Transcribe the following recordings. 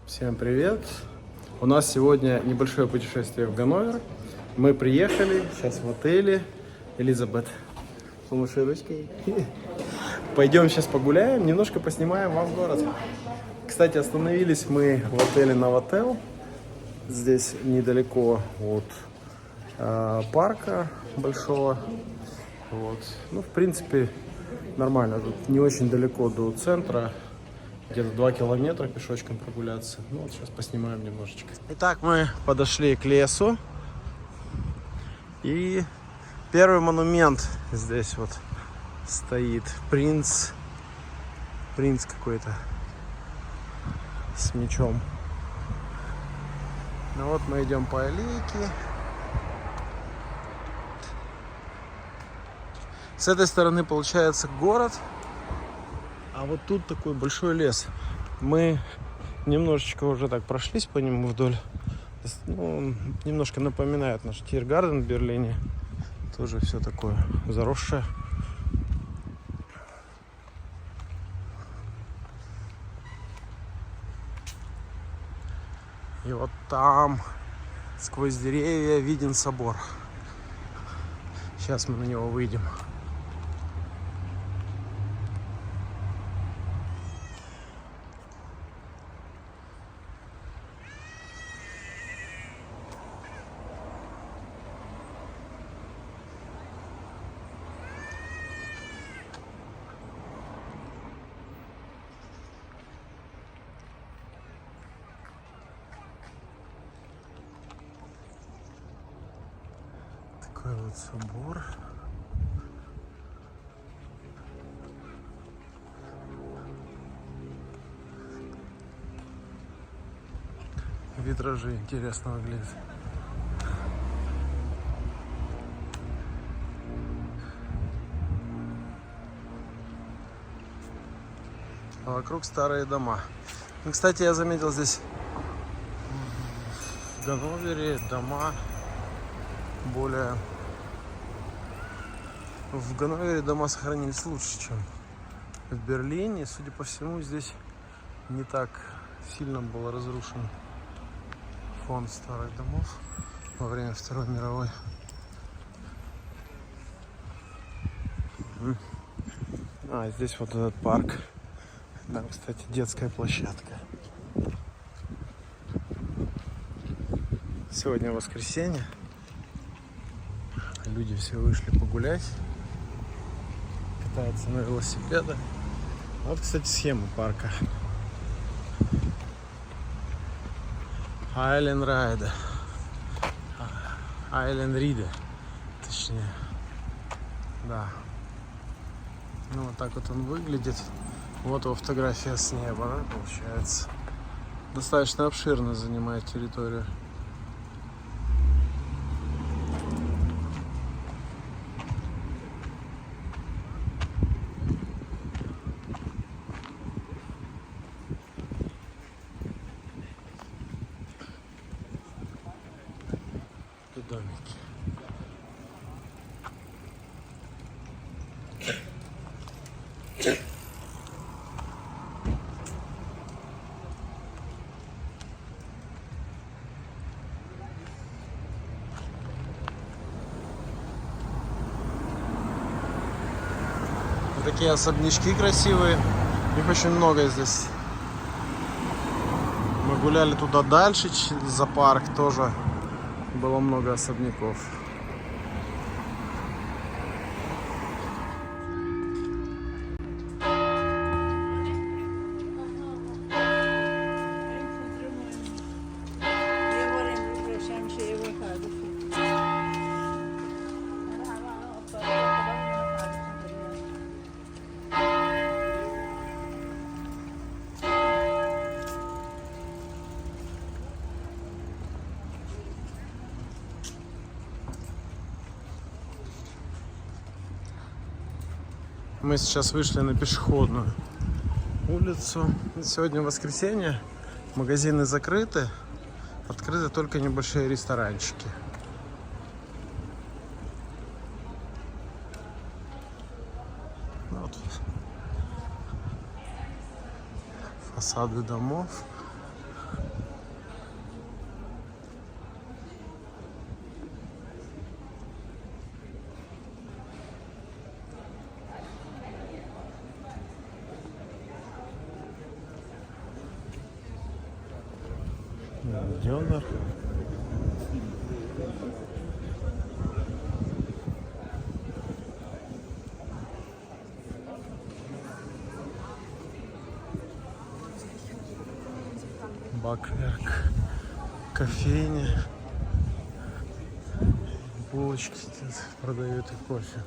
Всем привет! У нас сегодня небольшое путешествие в Ганновер. Мы приехали сейчас в отеле Элизабет. Помаши ручкой. Пойдем сейчас погуляем, немножко поснимаем вам город. Кстати, остановились мы в отеле Новотел. Здесь недалеко от парка большого. Вот. Ну, в принципе, нормально. Тут не очень далеко до центра. Где-то 2 километра пешочком прогуляться. Ну вот сейчас поснимаем немножечко. Итак, мы подошли к лесу. И первый монумент здесь вот стоит. Принц какой-то с мечом. Ну вот мы идем по аллейке. С этой стороны получается город. А вот тут такой большой лес. Мы немножечко уже так прошлись по нему вдоль. Ну, немножко напоминает наш Тиргарден в Берлине. Тоже все такое заросшее. И вот там сквозь деревья виден собор. Сейчас мы на него выйдем. Такой вот собор. Витражи интересно выглядят. А вокруг старые дома. Ну, кстати, я заметил здесь в Ганновере дома более... В Ганновере дома сохранились лучше, чем в Берлине. Судя по всему, здесь не так сильно был разрушен фонд старых домов во время Второй мировой. А, здесь вот этот парк. Там, кстати, детская площадка. Сегодня воскресенье. Люди все вышли погулять. Катаются на велосипедах. Вот, кстати, схема парка. Айленриде. Айленриде. Точнее. Да. Ну, вот так вот он выглядит. Вот его фотография с неба, да, получается. Достаточно обширно занимает территорию. Тут домики. Такие особнячки красивые. Их очень много здесь. Мы гуляли туда дальше, за парк тоже было много особняков. Мы сейчас вышли на пешеходную улицу. Сегодня воскресенье, магазины закрыты, открыты только небольшие ресторанчики. Вот. Фасады домов. Дёнер. Бакверк. Кофейня. Булочки тут продают и кофе.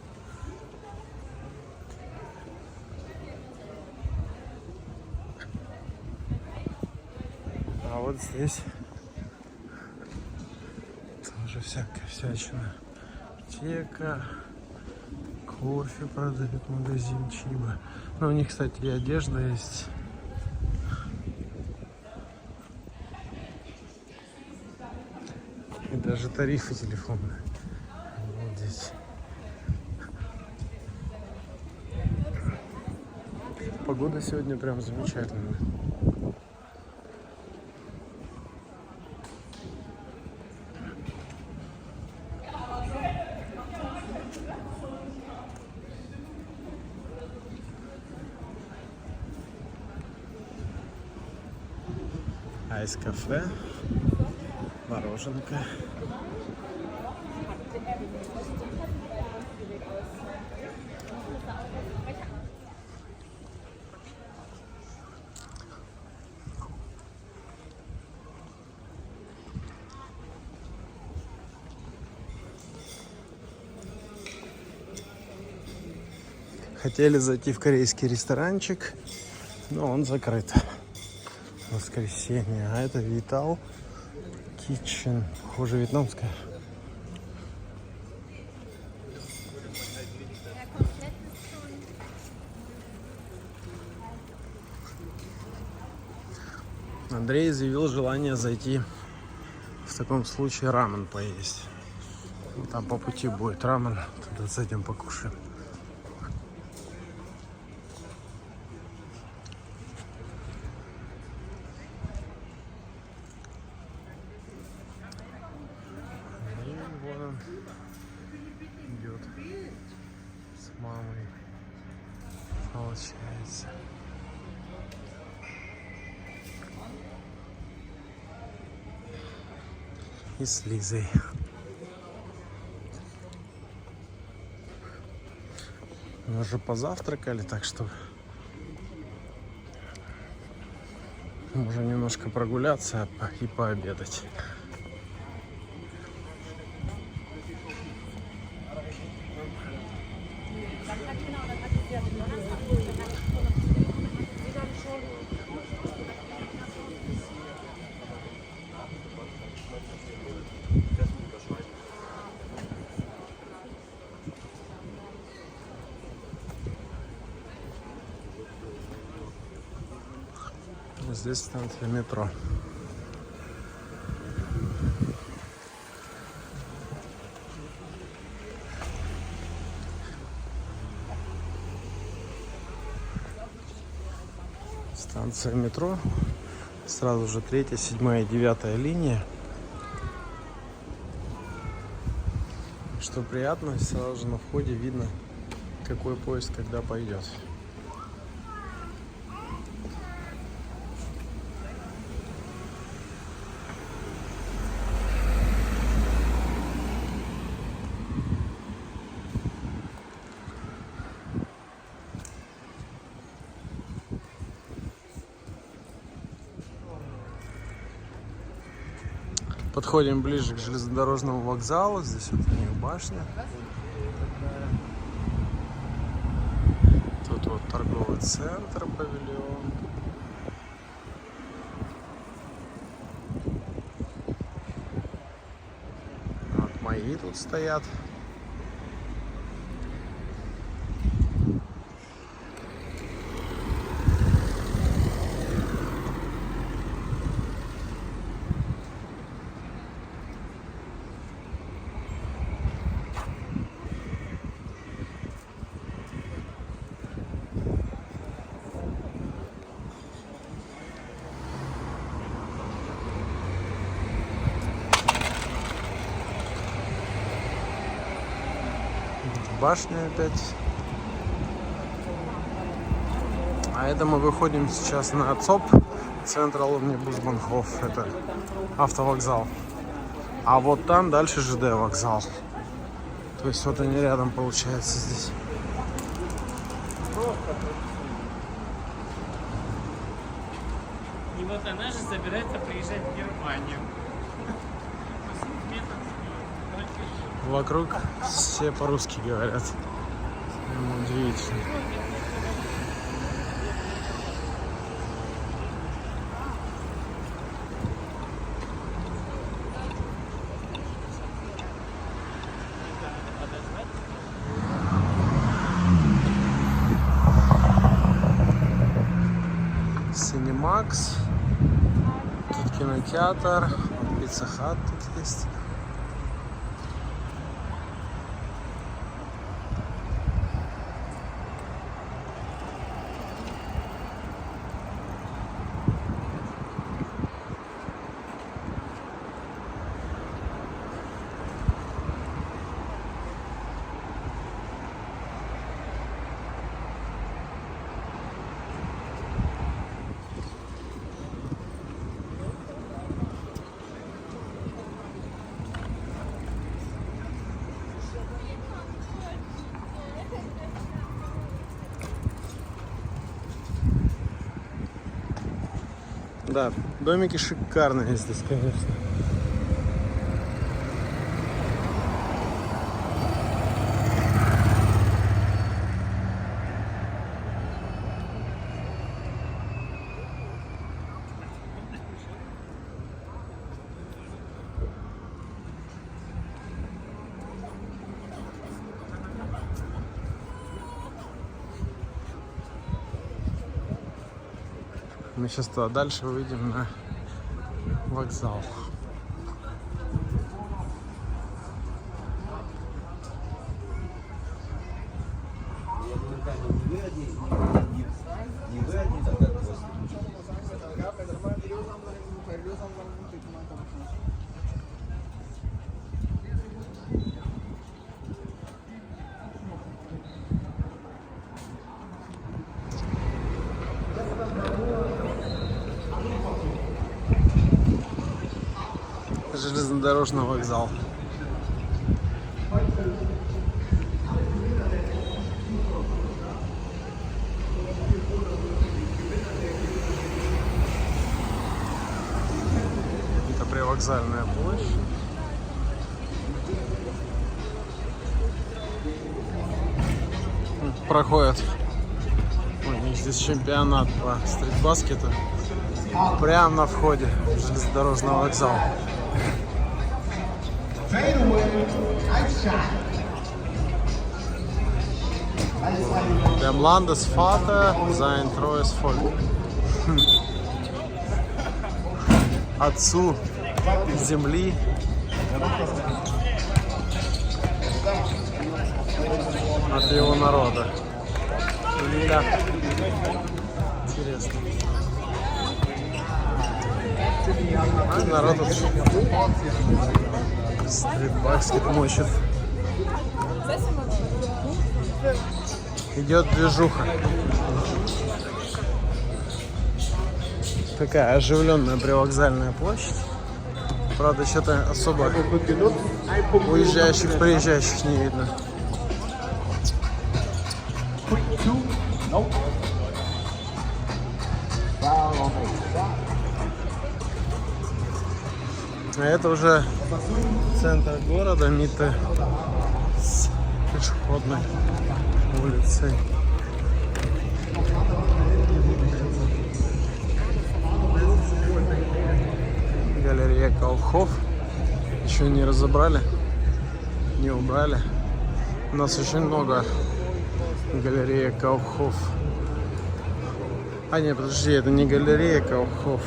А вот здесь тоже всякая всячина. Аптека, кофе продают, магазин Чиба. Но у них, кстати, и одежда есть. И даже тарифы телефонные. Вот здесь. Погода сегодня прям замечательная. Айс-кафе, мороженка. Хотели зайти в корейский ресторанчик, но он закрыт. Воскресенье. А это Витал Kitchen. Похоже, вьетнамская. Андрей заявил желание зайти в таком случае рамен поесть. Там по пути будет рамен. Туда зайдем покушаем. Идет с мамой, получается. И с Лизой. Мы уже позавтракали, так что можем немножко прогуляться и пообедать. Здесь станция метро. Станция метро. Сразу же 3-я, 7-я и 9-я линия. Что приятно, сразу же на входе видно, какой поезд когда пойдет. Подходим ближе к железнодорожному вокзалу. Здесь вот у них башня. Тут вот торговый центр, павильон. Вот мои тут стоят. Башня опять. А это мы выходим сейчас на ЦОП, Централ Омнибус Банхоф, это автовокзал. А вот там дальше ЖД вокзал. То есть вот они рядом, получается, здесь. И вот она же собирается приезжать в Германию. Вокруг все по-русски говорят. Удивительно. Cinemax. Тут кинотеатр. Пицца Хат тут есть. Да, домики шикарные здесь, конечно. Мы сейчас туда дальше выйдем на вокзал. Железнодорожный вокзал. Это привокзальная площадь. Проходит. Ой, у них здесь чемпионат по стритбаскету. Прямо на входе железнодорожного вокзала. Dem Landesvater sein treues Volk. Отцу земли. От его народа. Да. Интересно. А народ тут стритбаскет мочит. Идет движуха. Такая оживленная привокзальная площадь. Правда, что-то особо уезжающих, приезжающих не видно. А это уже центр города, Митте, с пешеходной улицей. Галерея Kaufhof. Еще не разобрали, не убрали. У нас очень много галереи Kaufhof. А нет, подожди, это не галерея Kaufhof.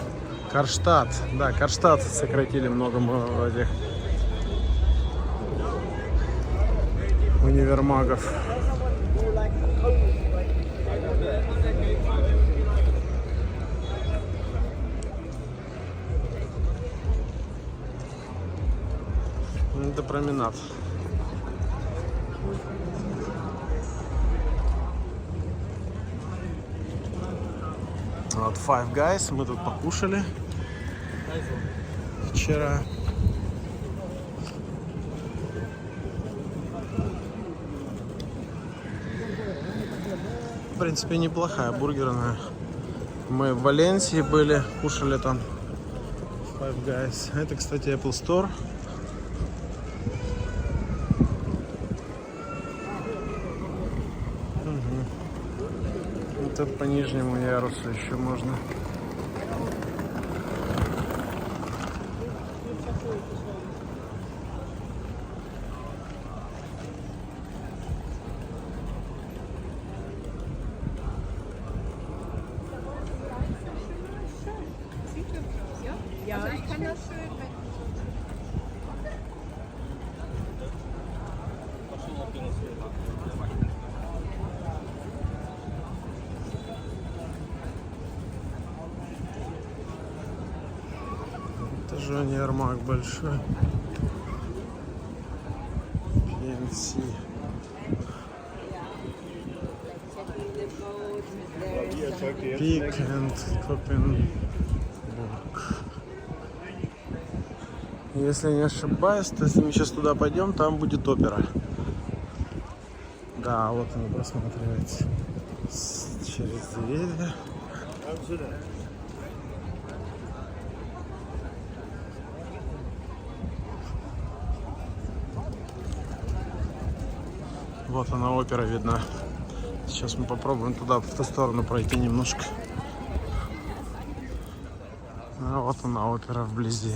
Карштадт. Да, Карштадт сократили много этих универмагов. Это променад. Вот Five Guys, мы тут покушали вчера. В принципе, неплохая бургерная. Мы в Валенсии были, кушали там Five Guys. Это, кстати, Apple Store. Это по нижнему ярусу еще можно. Ja, ich kann das schön. Это же универмаг большой. PNC. Пик and Копенбург. Если не ошибаюсь, то если мы сейчас туда пойдем, там будет опера. Да, вот она просматривается через деревья. Вот она, опера видна. Сейчас мы попробуем туда, в ту сторону пройти немножко. А вот она, опера вблизи.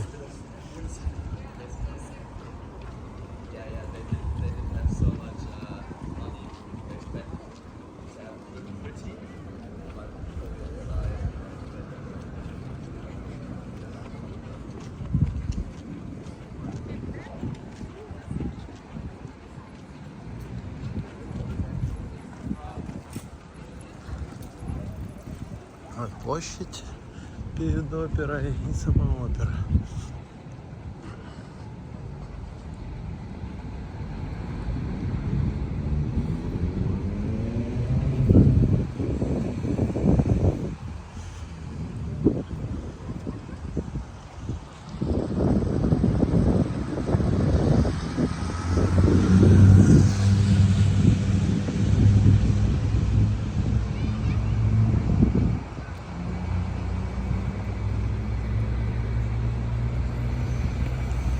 Вот площадь перед оперой и сама опера.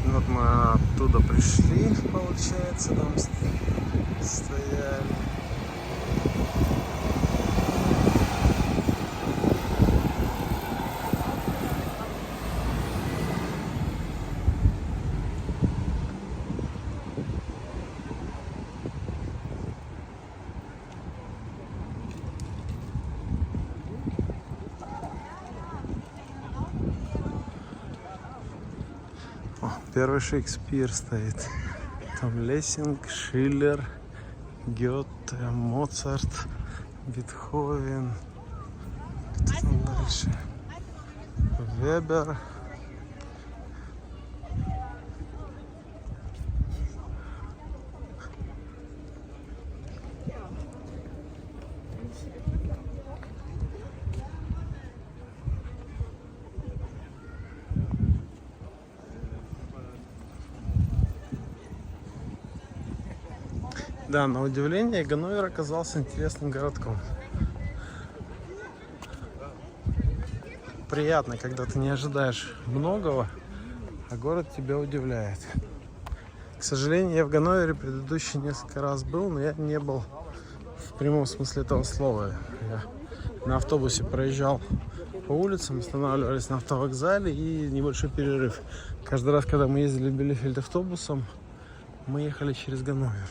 Вот мы оттуда пришли, получается, там стояли. Первый Шекспир стоит. Там Лессинг, Шиллер, Гёте, Моцарт, Бетховен. Кто там дальше? Вебер. Да, на удивление, Ганновер оказался интересным городком. Приятно, когда ты не ожидаешь многого, а город тебя удивляет. К сожалению, я в Ганновере предыдущие несколько раз был, но я не был в прямом смысле этого слова. Я на автобусе проезжал по улицам, останавливались на автовокзале и небольшой перерыв. Каждый раз, когда мы ездили в Билефельд автобусом, мы ехали через Ганновер.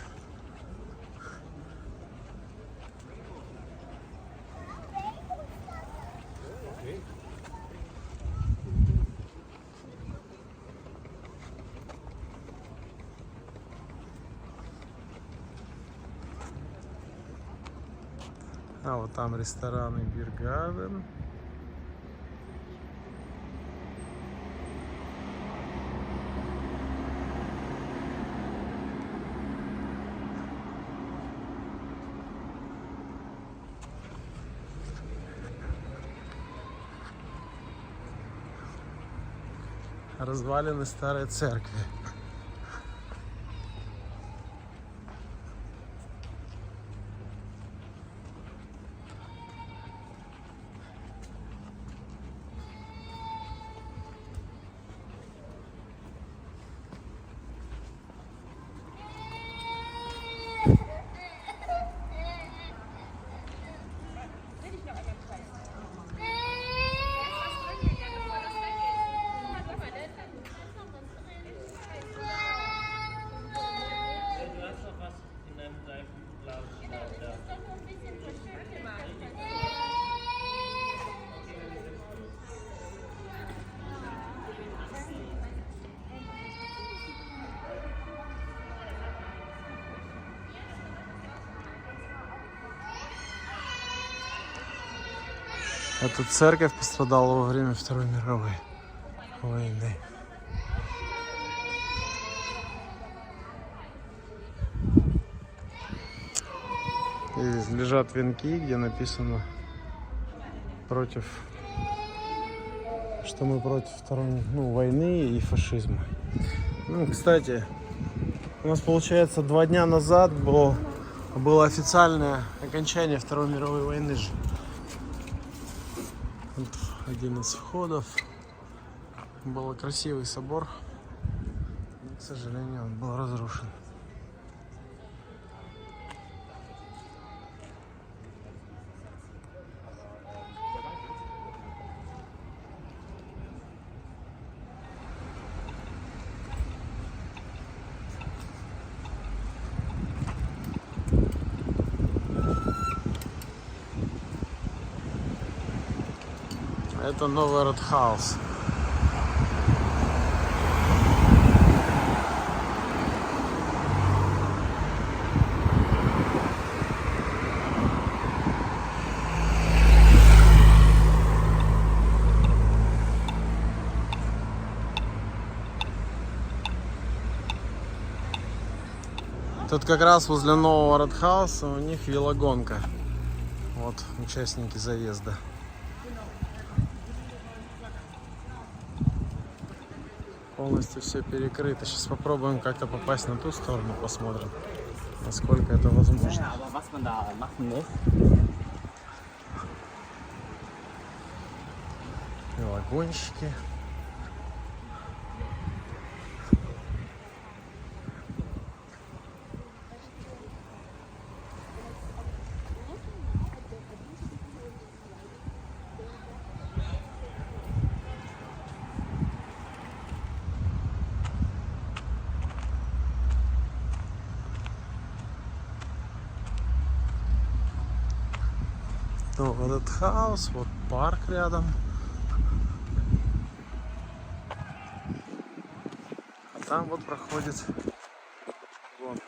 А вот там рестораны Биргарден. развалины старой церкви. Эта церковь пострадала во время Второй мировой войны. Здесь лежат венки, где написано что мы против второй войны и фашизма. Кстати, у нас получается 2 дня назад было официальное окончание Второй мировой войны же. Вот один из входов. Был красивый собор, но, к сожалению, он был разрушен. Это новый Ротхаус. Тут как раз возле нового Ротхауса у них велогонка. Вот участники заезда. Полностью все перекрыто. Сейчас попробуем как-то попасть на ту сторону, посмотрим, насколько это возможно. Велогонщики. Вот этот хаус, вот парк рядом. А там вот проходит гонка.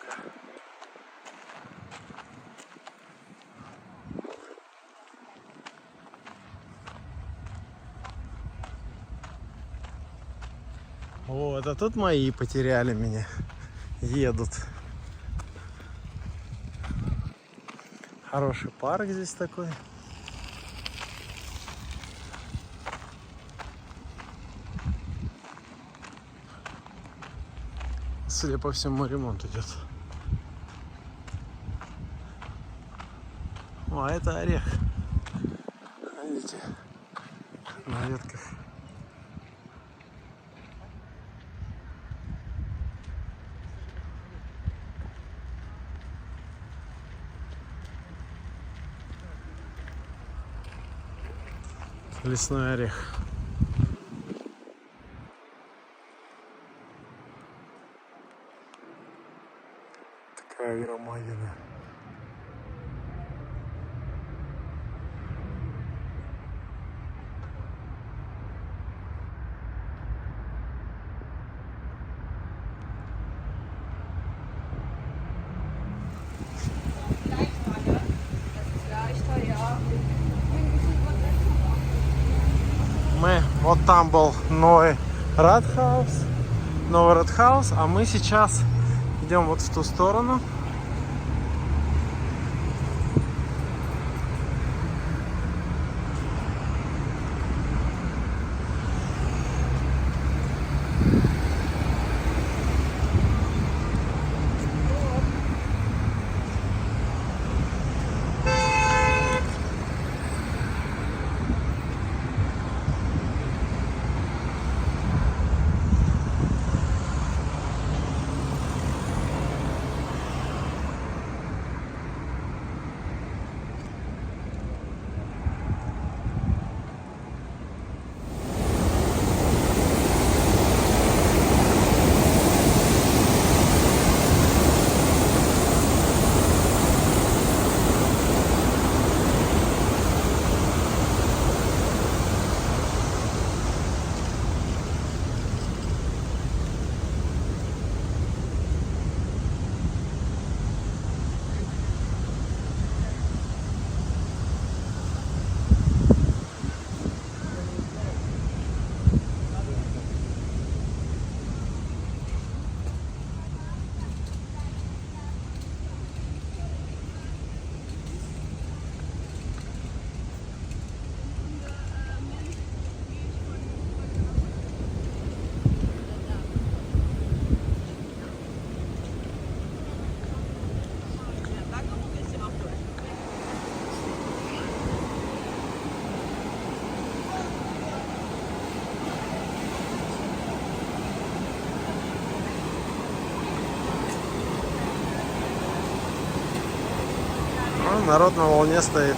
О, это тут мои потеряли меня. Едут. Хороший парк здесь такой. Судя по всему, ремонт идет. О, а это орех. Видите, на ветках. Лесной орех. Такая громадина. Вот там был новый Ротхаус, а мы сейчас идем вот в ту сторону. Ну, народ на волне стоит.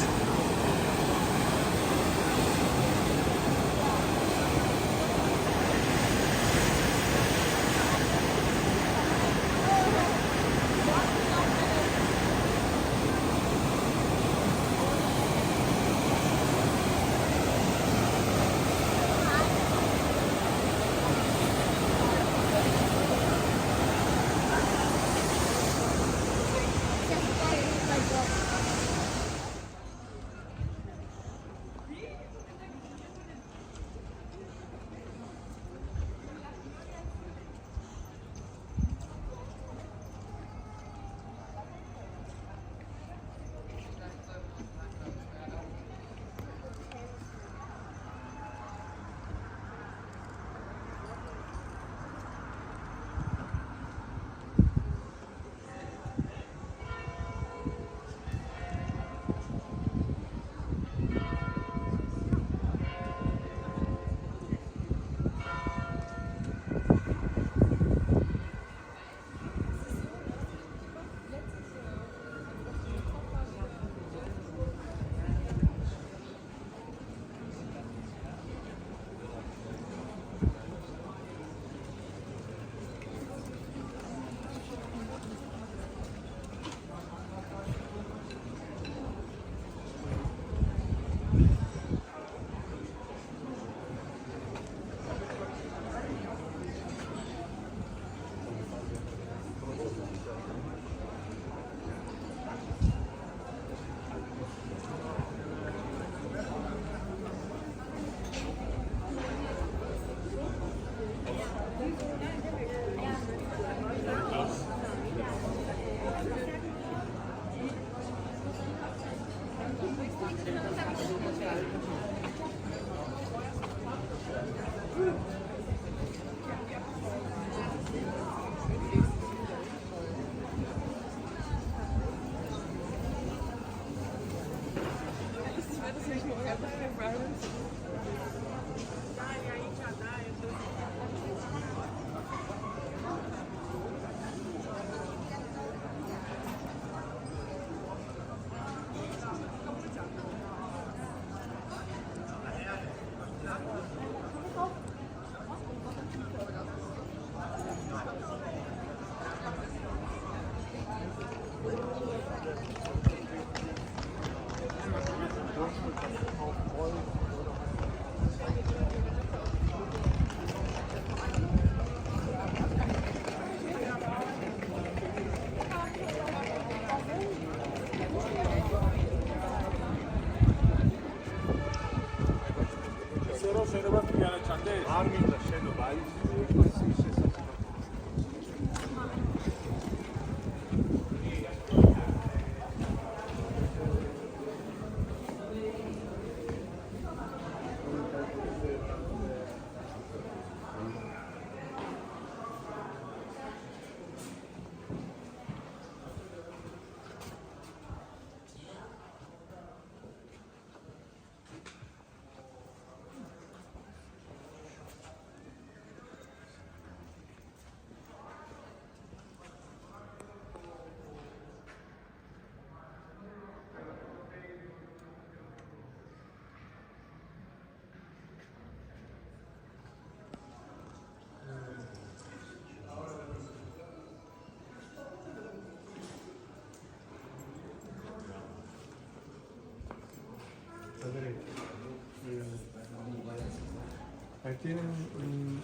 Tienen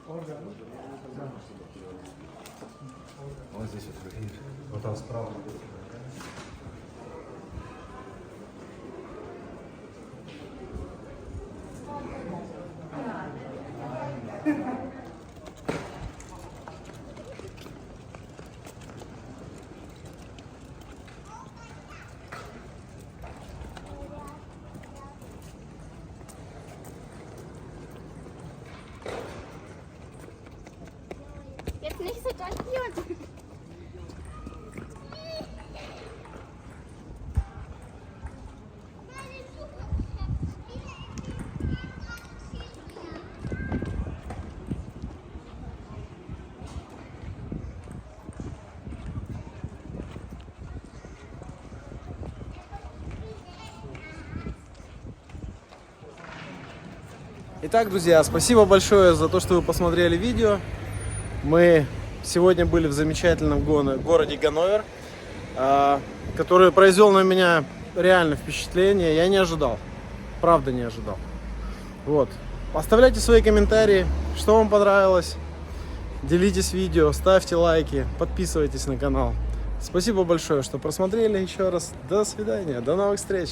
órgano. Вот здесь вот другие. Вот там справа. Jetzt nicht so tangiert. Итак, друзья, спасибо большое за то, что вы посмотрели видео. Мы сегодня были в замечательном городе Ганновер, который произвел на меня реально впечатление. Я не ожидал, правда не ожидал. Вот. Оставляйте свои комментарии, что вам понравилось. Делитесь видео, ставьте лайки, подписывайтесь на канал. Спасибо большое, что просмотрели еще раз. До свидания, до новых встреч.